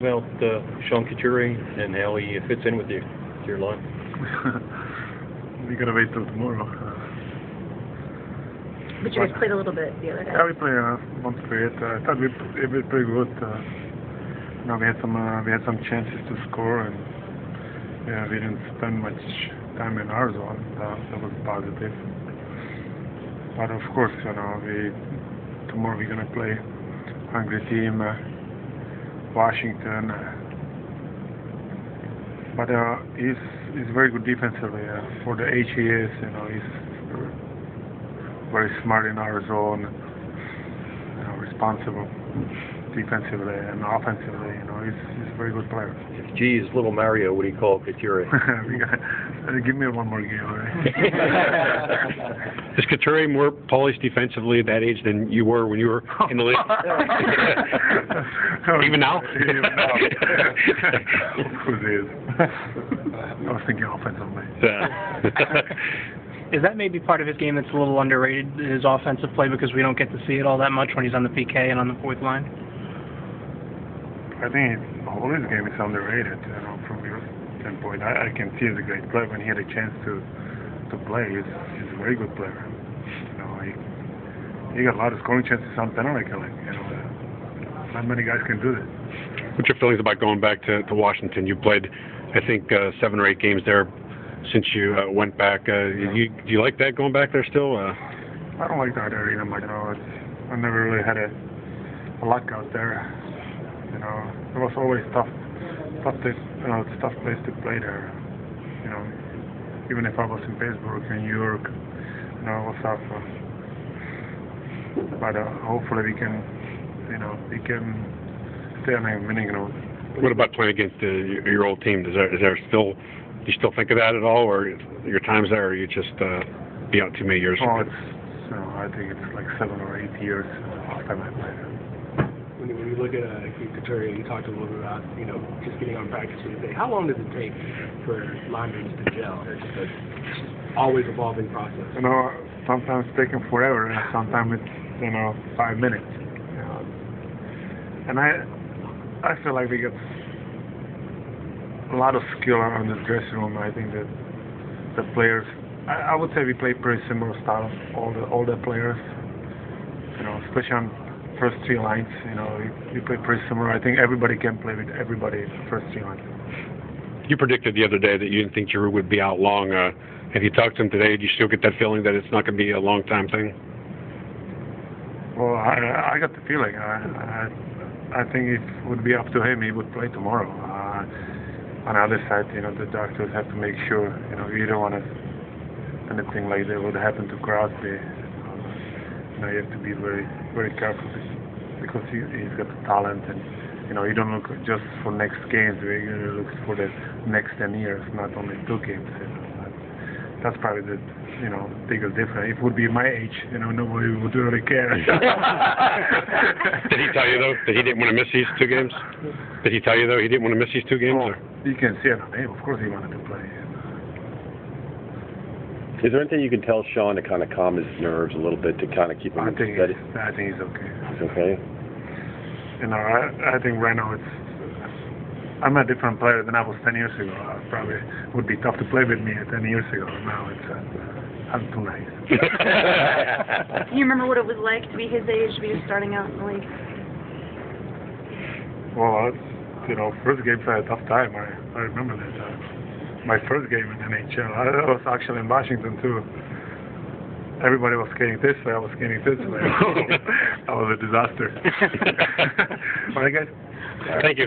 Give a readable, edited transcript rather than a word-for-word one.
about Sean Couturier and how he fits in with your line? We gotta wait till tomorrow. But you guys played a little bit the other day. Yeah, we played once played. I thought we played pretty good. We had some chances to score, and we didn't spend much time in our zone. That was positive. But of course, tomorrow we're gonna play hungry team, Washington. But he's very good defensively for the age he is. He's very smart in our zone. Responsible defensively and offensively. He's a very good player. If G is little Mario, what do you call Couturier? Give me one more game, all right? Is Couturier more polished defensively at that age than you were when you were in the league? Even now? Even now. Of course he is. I was thinking offensively. Is that maybe part of his game that's a little underrated, his offensive play, because we don't get to see it all that much when he's on the PK and on the fourth line? I think all his game is underrated, from your standpoint. I can see he's a great player. When he had a chance to play, he's a very good player. He got a lot of scoring chances on penalty killing. Not many guys can do that. What's your feelings about going back to Washington? You played, I think, 7 or 8 games there since you went back. Do you like that, going back there still? I don't like that arena much. I never really had a luck out there. It was always tough place to play there. Even if I was in Pittsburgh and New York, it was tough. But hopefully we can stay on a winning road. What about playing against your old team? Is there still? Do you still think of that at all, or your times there, or you just be out too many years? Oh, I think it's like 7 or 8 years last time I played. When you look at Couturier, you talked a little bit about just getting on practice with the day. How long does it take for liners to gel? It's just an always evolving process. Sometimes it's taking forever, and sometimes it's 5 minutes. And I feel like we get a lot of skill on the dressing room. I think that the players, I would say we play pretty similar style. All the players, especially on first 3 lines. We play pretty similar. I think everybody can play with everybody first 3 lines. You predicted the other day that you didn't think Giroux would be out long. Have you talked to him today? Do you still get that feeling that it's not going to be a long time thing? Well, I got the feeling. I think it would be up to him. He would play tomorrow. On the other side, the doctors have to make sure, you don't want anything like that would happen to Crosby. You have to be very, very careful because he's got the talent, and you don't look just for next games. You look for the next 10 years, not only 2 games. That's probably the biggest difference. If it would be my age, nobody would really care. Did he tell you though that he didn't want to miss these 2 games? Did he tell you though he didn't want to miss these 2 games? Well, you can see it on him. Of course, he wanted to play. Is there anything you can tell Sean to kind of calm his nerves a little bit, to kind of keep him steady? I think he's okay. He's okay? I think right now I'm a different player than I was 10 years ago. Probably would be tough to play with me 10 years ago. Now I'm too nice. You remember what it was like to be his age, to be just starting out in the league? Well, first games I had a tough time. I remember that. My first game in NHL, I was actually in Washington too. Everybody was skating this way, I was skating this way. That was a disaster. All right, guys? Thank you.